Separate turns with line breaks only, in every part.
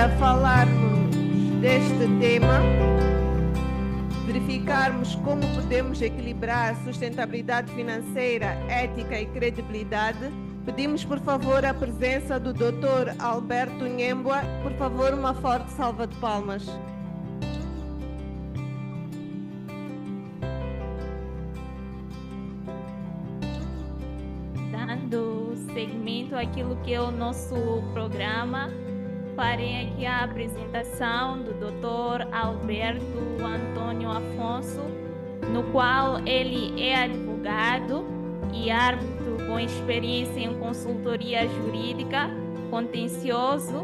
para falarmos deste tema, verificarmos como podemos equilibrar sustentabilidade financeira, ética e credibilidade, pedimos por favor a presença do Dr. Alberto Nhembwa. Por favor, uma forte salva de palmas.
Dando seguimento àquilo que é o nosso programa, farei aqui a apresentação do Dr. Alberto Antônio Afonso, no qual ele é advogado e árbitro com experiência em consultoria jurídica, contencioso,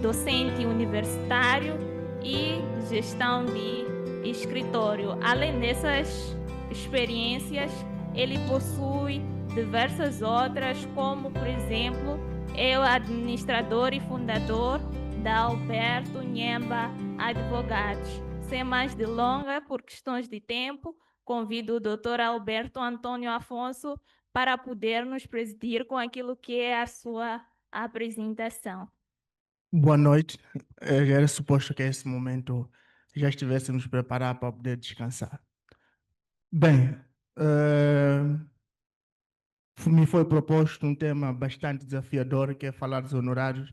docente universitário e gestão de escritório. Além dessas experiências, ele possui diversas outras, como, por exemplo, é o administrador e fundador da Alberto Nhembwa Advogados. Sem mais delongas, por questões de tempo, convido o Dr. Alberto Antônio Afonso para poder nos presidir com aquilo que é a sua apresentação.
Boa noite. Já era suposto que esse momento já estivéssemos preparados para poder descansar. Bem, me foi proposto um tema bastante desafiador, que é falar dos honorários,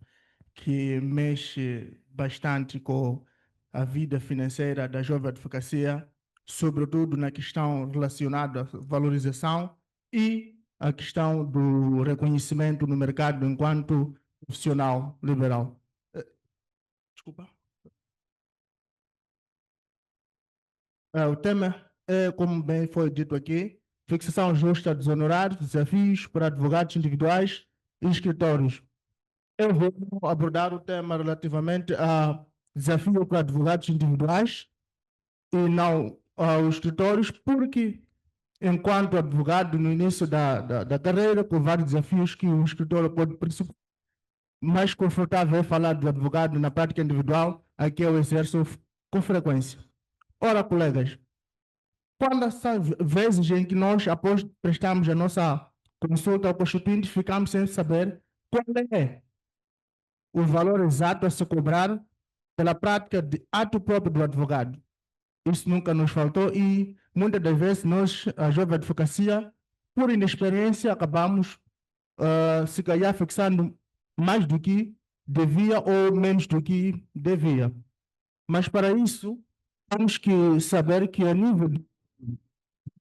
que mexe bastante com a vida financeira da jovem advocacia, sobretudo na questão relacionada à valorização e a questão do reconhecimento no mercado enquanto profissional liberal. Desculpa. O tema é, como bem foi dito aqui, fixação justa dos honorários, desafios para advogados individuais e escritórios. Eu vou abordar o tema relativamente a desafio para advogados individuais e não aos escritórios, porque, enquanto advogado no início da carreira, com vários desafios que o escritório pode pressupor, mais confortável é falar do advogado na prática individual, a que eu exerço com frequência. Ora, colegas, quando essas vezes em que nós, após prestarmos a nossa consulta ao constituinte, ficamos sem saber qual é o valor exato a se cobrar pela prática de ato próprio do advogado. Isso nunca nos faltou e muitas das vezes nós, a jovem advocacia, por inexperiência, acabamos se calhar fixando mais do que devia ou menos do que devia. Mas para isso, temos que saber que a nível do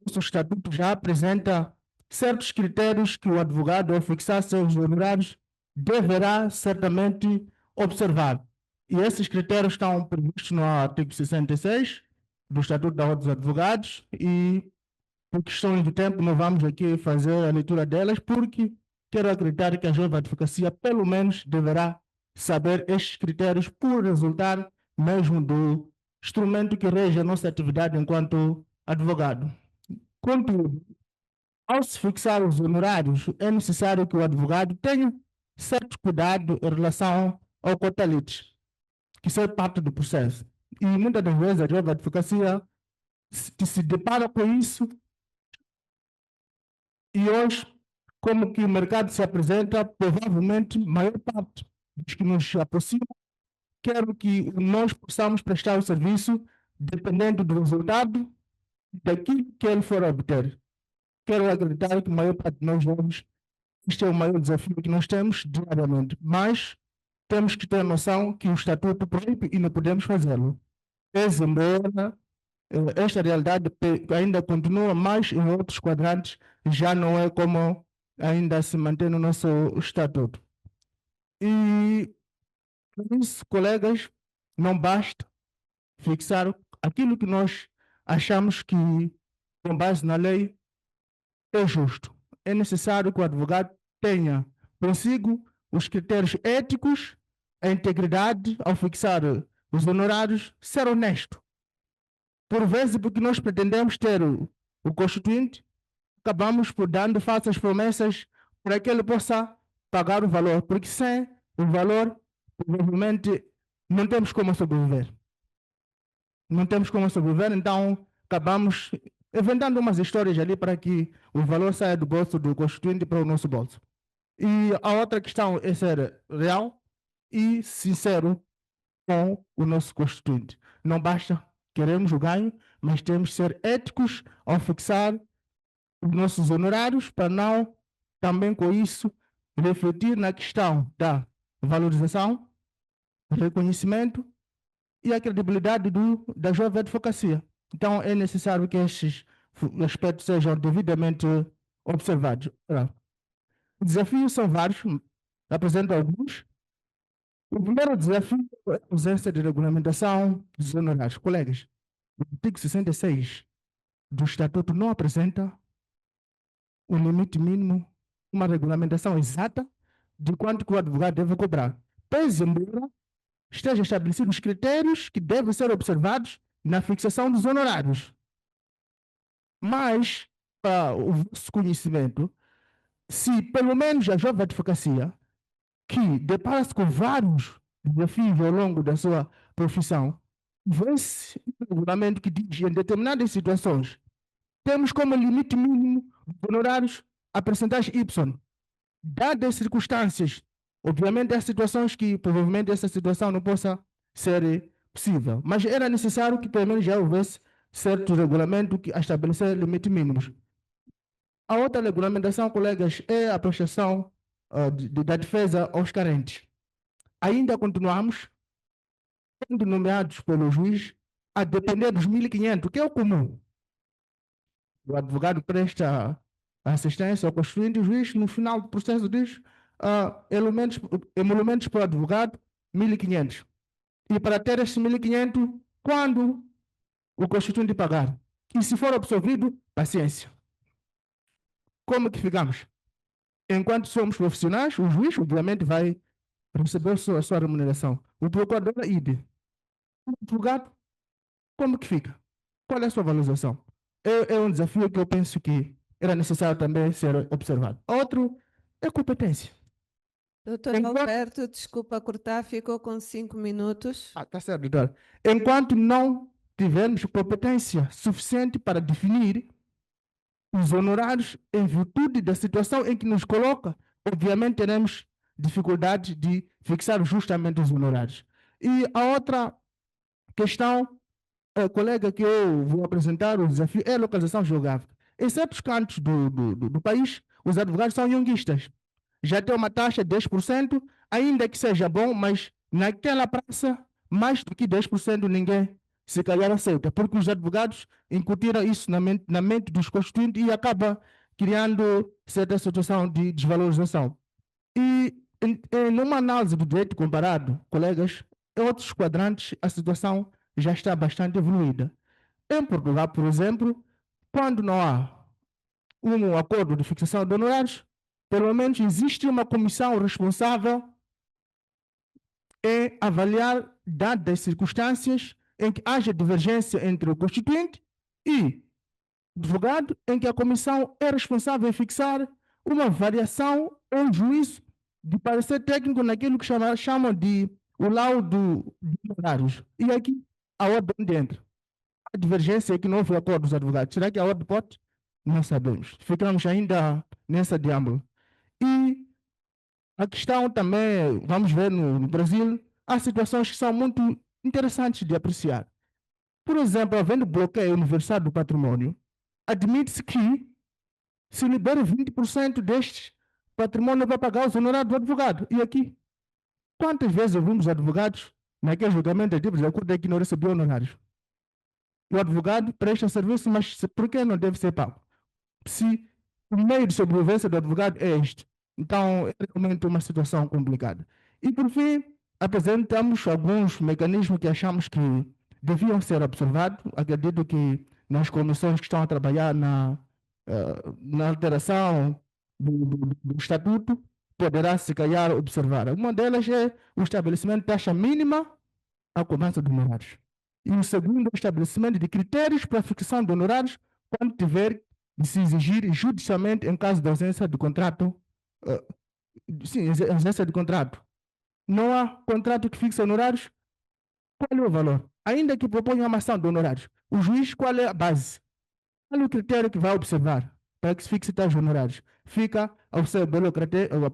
nosso estatuto já apresenta certos critérios que o advogado, ao fixar seus honorários, deverá certamente observar. E esses critérios estão previstos no artigo 66 do Estatuto da Ordem dos Advogados e, por questões de tempo, não vamos aqui fazer a leitura delas, porque quero acreditar que a jovem advocacia, pelo menos, deverá saber estes critérios por resultar mesmo do instrumento que rege a nossa atividade enquanto advogado. Contudo, ao se fixar os honorários, é necessário que o advogado tenha certo cuidado em relação ao cotalite, que isso é parte do processo. E muitas das vezes a jovem advocacia se depara com isso e hoje, como que o mercado se apresenta, provavelmente a maior parte dos que nos aproximam quero que nós possamos prestar o serviço dependendo do resultado daquilo que ele for obter. Quero acreditar que a maior parte de nós jovens, este é o maior desafio que nós temos diariamente, mas temos que ter noção que o estatuto proíbe e não podemos fazê-lo. Pese embora esta realidade ainda continua, mas em outros quadrantes já não é como ainda se mantém no nosso estatuto. E por isso, colegas, não basta fixar aquilo que nós achamos que, com base na lei, é justo. É necessário que o advogado tenha consigo os critérios éticos, a integridade ao fixar os honorários, ser honesto. Por vezes, porque nós pretendemos ter o constituinte, acabamos por dando falsas promessas para que ele possa pagar o valor, porque sem o valor, provavelmente, não temos como sobreviver. Não temos como sobreviver, então acabamos inventando umas histórias ali para que o valor saia do bolso do constituinte para o nosso bolso. E a outra questão é ser real e sincero com o nosso constituinte. Não basta queremos o ganho, mas temos que ser éticos ao fixar os nossos honorários para não, também com isso, refletir na questão da valorização, reconhecimento e a credibilidade da jovem advocacia. Então, é necessário que estes aspectos sejam devidamente observados. Os desafios são vários, apresento alguns. O primeiro desafio é a ausência de regulamentação dos honorários. Colegas, o artigo 66 do Estatuto não apresenta o limite mínimo, uma regulamentação exata de quanto que o advogado deve cobrar. Pese embora estejam estabelecidos os critérios que devem ser observados na fixação dos honorários. Mas, para o vosso conhecimento, se pelo menos a jovem advocacia, que depara-se com vários desafios ao longo da sua profissão, vê-se um regulamento que diz em determinadas situações temos como limite mínimo de honorários a percentagem Y. Dadas as circunstâncias, obviamente há situações que provavelmente essa situação não possa ser possível, mas era necessário que pelo menos já houvesse certo regulamento que a estabelecer limites mínimos. A outra regulamentação, colegas, é a prestação da defesa aos carentes. Ainda continuamos, sendo nomeados pelo juiz, a depender dos 1.500, que é o comum. O advogado presta assistência ao constituinte, o juiz, no final do processo, diz emolumentos para o advogado, 1.500. E para ter esses 1.500, quando o constituinte pagar? E se for absolvido, paciência. Como que ficamos? Enquanto somos profissionais, o juiz, obviamente, vai receber a sua remuneração. O procurador, idem. O advogado, como que fica? Qual é a sua valorização? É um desafio que eu penso que era necessário também ser observado. Outro é competência.
Doutor Alberto, desculpa cortar, ficou com 5 minutos.
Tá certo, doutor. Enquanto não tivermos competência suficiente para definir os honorários em virtude da situação em que nos coloca, obviamente teremos dificuldade de fixar justamente os honorários. E a outra questão, colega, que eu vou apresentar, o desafio é a localização geográfica. Em certos cantos do país, os advogados são yonguistas. Já tem uma taxa de 10%, ainda que seja bom, mas naquela praça, mais do que 10% ninguém se calhar aceita, porque os advogados incutiram isso na mente dos constituintes e acaba criando certa situação de desvalorização. E numa análise do direito comparado, colegas, em outros quadrantes a situação já está bastante evoluída. Em Portugal, por exemplo, quando não há um acordo de fixação de honorários, pelo menos existe uma comissão responsável em avaliar, dadas as circunstâncias em que haja divergência entre o constituinte e o advogado, em que a comissão é responsável em fixar uma variação ou juízo de parecer técnico naquilo que chamam de o laudo de honorários. E aqui a ordem entra. A divergência é que não houve acordo dos advogados. Será que a ordem pode? Não sabemos. Ficamos ainda nessa diâmbula. E a questão também, vamos ver no Brasil, há situações que são muito interessantes de apreciar. Por exemplo, havendo bloqueio universal do patrimônio, admite-se que se libera 20% deste patrimônio para pagar os honorários do advogado. E aqui, quantas vezes ouvimos advogados naquele julgamento de dívidas, a corte que não recebeu honorários? O advogado presta serviço, mas por que não deve ser pago? Se o meio de sobrevivência do advogado é este. Então, é realmente uma situação complicada. E, por fim, apresentamos alguns mecanismos que achamos que deviam ser observados. Acredito que nas comissões que estão a trabalhar na alteração do estatuto, poderá, se calhar, observar. Uma delas é o estabelecimento de taxa mínima à cobrança de honorários. E o segundo é o estabelecimento de critérios para a fixação de honorários quando tiver de se exigir judicialmente em caso de ausência de contrato. Sim, ausência de contrato. Não há contrato que fixe honorários. Qual é o valor? Ainda que proponha uma ação de honorários, o juiz, qual é a base? Qual é o critério que vai observar para que se fixe tais honorários? Fica ao seu belo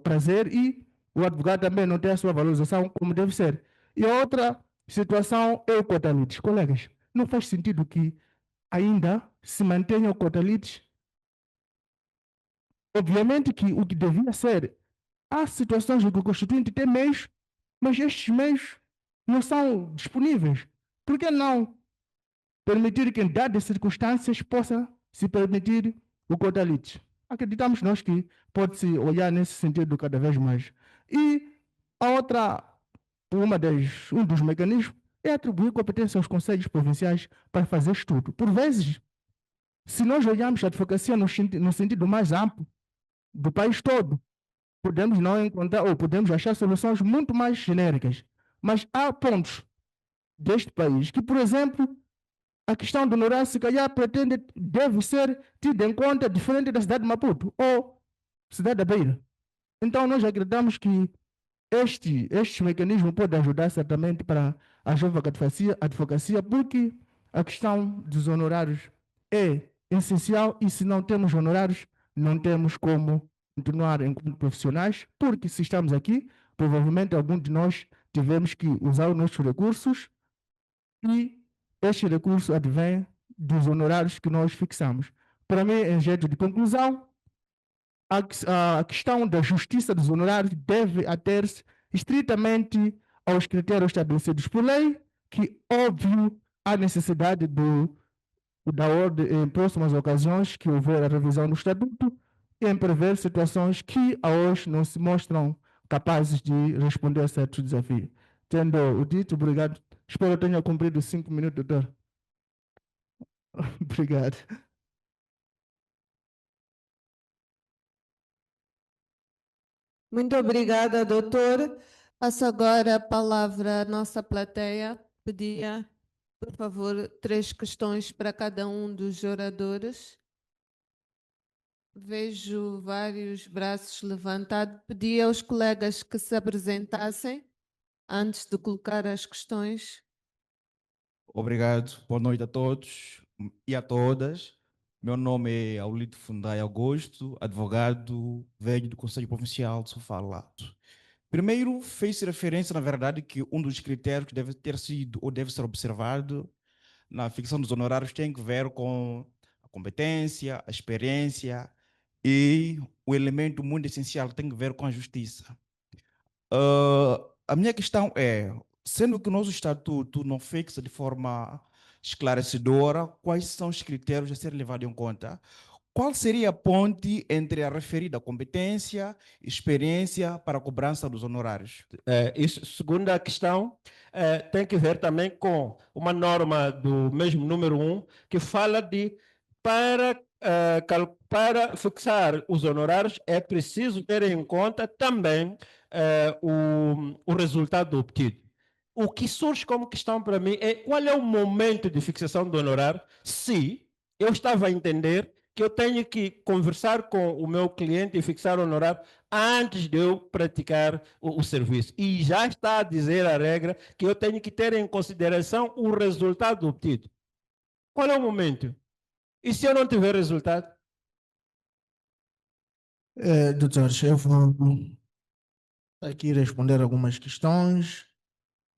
prazer e o advogado também não tem a sua valorização como deve ser. E a outra situação é o cota-litis. Colegas, não faz sentido que ainda se mantenha o cota-litis. Obviamente que o que devia ser, há situações em que o Constituinte tem meios, mas estes meios não são disponíveis. Por que não permitir que, em dadas circunstâncias, possa se permitir o cota-litis? Acreditamos nós que pode-se olhar nesse sentido cada vez mais. E a outra, um dos mecanismos é atribuir competência aos conselhos provinciais para fazer estudo. Por vezes, se nós olharmos a advocacia no sentido mais amplo do país todo, podemos não encontrar ou podemos achar soluções muito mais genéricas. Mas há pontos deste país que, por exemplo, a questão do honorário, se calhar, deve ser tida em conta diferente da cidade de Maputo ou cidade da Beira. Então, nós acreditamos que este mecanismo pode ajudar certamente para a jovem advocacia, porque a questão dos honorários é essencial e se não temos honorários, não temos como continuar enquanto profissionais, porque se estamos aqui, provavelmente algum de nós tivemos que usar os nossos recursos e este recurso advém dos honorários que nós fixamos. Para mim, em jeito de conclusão, a questão da justiça dos honorários deve ater-se estritamente aos critérios estabelecidos por lei, que, óbvio, há necessidade da ordem em próximas ocasiões que houver a revisão do Estatuto e em prever situações que a hoje não se mostram capazes de responder a certos desafios. Tendo o dito, obrigado. Espero que tenha cumprido 5 minutos, doutor. Obrigado.
Muito obrigada, doutor. Passo agora a palavra à nossa plateia. Pedia, por favor, 3 questões para cada um dos oradores. Vejo vários braços levantados. Pedi aos colegas que se apresentassem antes de colocar as questões.
Obrigado. Boa noite a todos e a todas. Meu nome é Aulito Fundai Augusto, advogado velho do Conselho Provincial de Sofala-Lato. Primeiro, fez referência, na verdade, que um dos critérios que deve ter sido ou deve ser observado na fixação dos honorários tem que ver com a competência, a experiência e o elemento muito essencial que tem que ver com a justiça. A minha questão é, sendo que o nosso estatuto não fixa de forma esclarecedora quais são os critérios a ser levados em conta, qual seria a ponte entre a referida competência e experiência para a cobrança dos honorários?
Isso, segunda questão, tem que ver também com uma norma do mesmo número 1, que fala de para fixar os honorários é preciso ter em conta também o resultado obtido. O que surge como questão para mim é qual é o momento de fixação do honorário, se eu estava a entender que eu tenho que conversar com o meu cliente e fixar o honorário antes de eu praticar o serviço. E já está a dizer a regra que eu tenho que ter em consideração o resultado obtido. Qual é o momento? E se eu não tiver resultado?
Doutores, eu vou aqui responder algumas questões,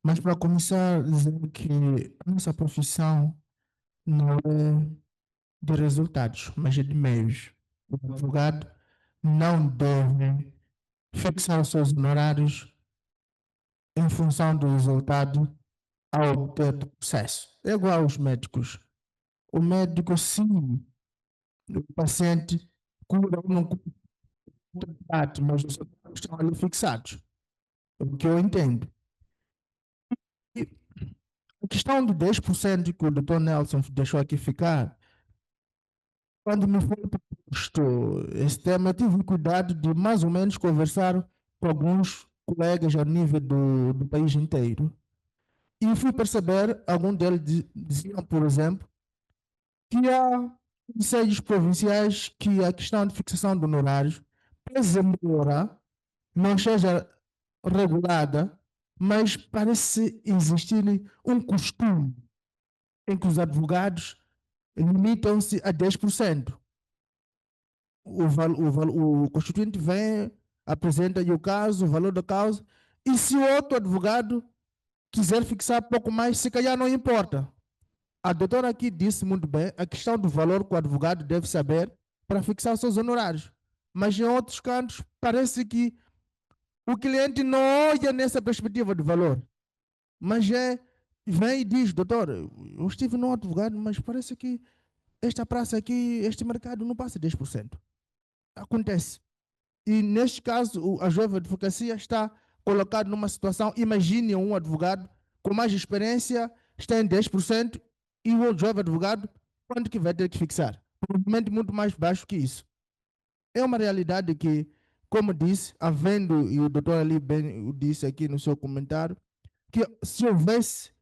mas para começar, dizer que a nossa profissão não é de resultados, mas é de meios. O advogado não deve fixar os seus honorários em função do resultado a obter do processo. É igual aos médicos. O médico, sim, o paciente cura ou não cura, mas os honorários estão ali fixados. É o que eu entendo. E a questão do 10% que o Dr. Nelson deixou aqui ficar, quando me foi proposto esse tema, eu tive cuidado de mais ou menos conversar com alguns colegas a nível do país inteiro. E fui perceber, alguns deles diziam, por exemplo, que há conselhos provinciais que a questão de fixação de honorários, pese embora não seja regulada, mas parece existir um costume em que os advogados limitam-se a 10%. O Constituinte vem apresenta aí o caso, o valor da causa, e se o outro advogado quiser fixar pouco mais, se calhar não importa. A doutora aqui disse muito bem a questão do valor que o advogado deve saber para fixar os seus honorários. Mas em outros cantos, parece que o cliente não olha nessa perspectiva de valor. Mas vem e diz, doutor, eu estive num advogado, mas parece que esta praça aqui, este mercado não passa 10%. Acontece. E neste caso, a jovem advocacia está colocada numa situação, imagine um advogado com mais experiência, está em 10%, e o jovem advogado, quanto que vai ter que fixar? Provavelmente muito mais baixo que isso. É uma realidade que, como disse, havendo, e o doutor ali bem disse aqui no seu comentário, que se houvesse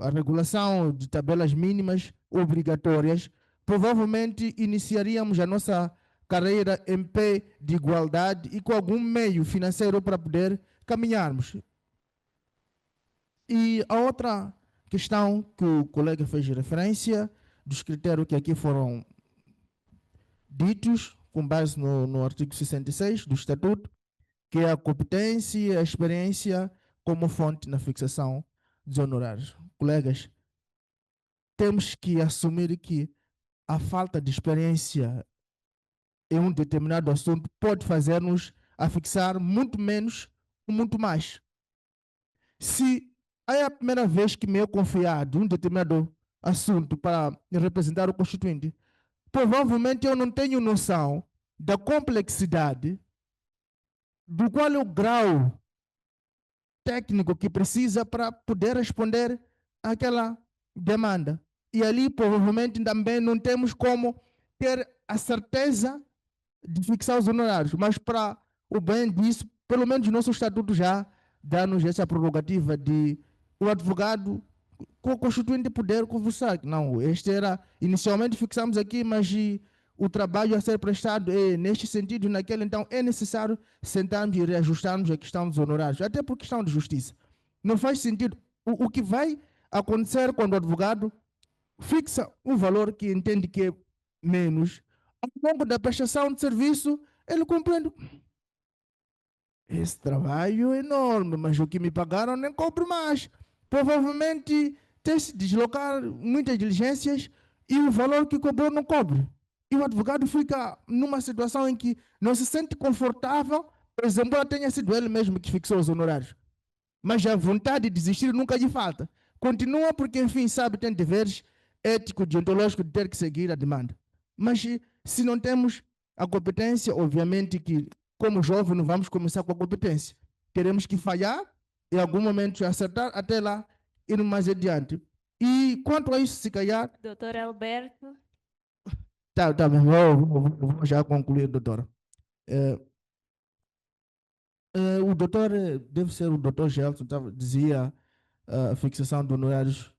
a regulação de tabelas mínimas obrigatórias, provavelmente iniciaríamos a nossa carreira em pé de igualdade e com algum meio financeiro para poder caminharmos. E a outra questão que o colega fez referência, dos critérios que aqui foram ditos, com base no artigo 66 do Estatuto, que é a competência e a experiência como fonte na fixação dos honorários. Colegas, temos que assumir que a falta de experiência em um determinado assunto pode fazer-nos a fixar muito menos ou muito mais. Se é a primeira vez que me é confiado um determinado assunto para representar o constituinte, provavelmente eu não tenho noção da complexidade, do qual é o grau técnico que precisa para poder responder àquela demanda. E ali, provavelmente, também não temos como ter a certeza de fixar os honorários, mas para o bem disso, pelo menos o nosso estatuto já dá-nos essa prerrogativa de o advogado com o constituinte poder conversar. Não, este era, inicialmente fixamos aqui, mas o trabalho a ser prestado é neste sentido, naquele, então é necessário sentarmos e reajustarmos a questão dos honorários, até por questão de justiça. Não faz sentido. O que vai acontecer quando o advogado fixa um valor que entende que é menos, ao longo da prestação de serviço, ele compreende. Esse trabalho é enorme, mas o que me pagaram nem cobro mais. Provavelmente tem-se deslocar muitas diligências e o valor que cobrou não cobre. E o advogado fica numa situação em que não se sente confortável, por exemplo, embora tenha sido ele mesmo que fixou os honorários. Mas a vontade de desistir nunca lhe falta. Continua porque, enfim, sabe, tem deveres éticos, deontológicos de ter que seguir a demanda. Mas se não temos a competência, obviamente que, como jovem, não vamos começar com a competência. Teremos que falhar, em algum momento acertar, até lá, ir mais adiante. E quanto a isso, se calhar...
Doutor Alberto.
Tá bem, vou já concluir, doutora. O doutor, deve ser o doutor Gelson, dizia a fixação de honorários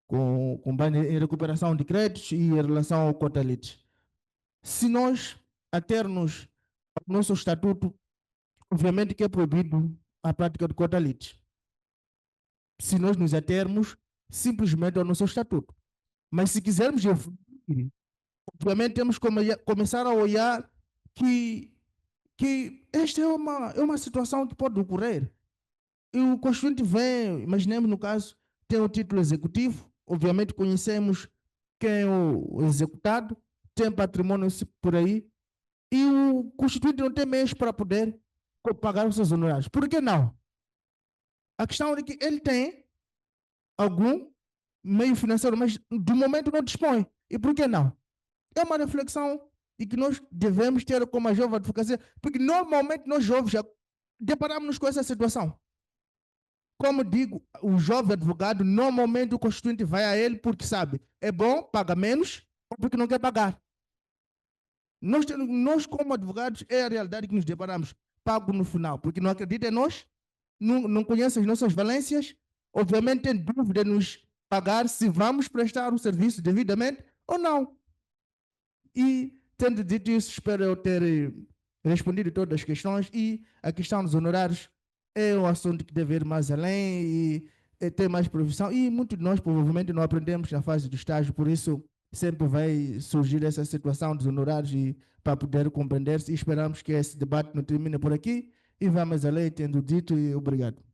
com base em recuperação de créditos e em relação ao cotalite. Se nós atermos ao nosso estatuto, obviamente que é proibido a prática de cotalite. Se nós nos atermos simplesmente ao nosso estatuto. Mas se quisermos evoluir, obviamente temos que começar a olhar que esta é uma situação que pode ocorrer. E o constituinte vem, imaginemos no caso, tem o título executivo, obviamente conhecemos quem é o executado, tem patrimônio por aí, e o constituinte não tem meios para poder pagar os seus honorários. Por que não? A questão é que ele tem algum meio financeiro, mas do momento não dispõe. E por que não? É uma reflexão e que nós devemos ter como a jovem advocacia, porque normalmente nós jovens já deparamos com essa situação. Como digo, o jovem advogado, normalmente o constituinte vai a ele porque sabe, é bom, paga menos, ou porque não quer pagar. Nós como advogados, é a realidade que nos deparamos. Pago no final, porque não acredita em nós, não conhece as nossas valências, obviamente tem dúvida de nos pagar se vamos prestar o serviço devidamente ou não. E, tendo dito isso, espero eu ter respondido todas as questões, e a questão dos honorários é um assunto que deve ir mais além e ter mais provisão, e muitos de nós provavelmente não aprendemos na fase do estágio, por isso sempre vai surgir essa situação dos honorários e para poder compreender-se. E esperamos que esse debate não termine por aqui e vamos além, tendo dito, e obrigado.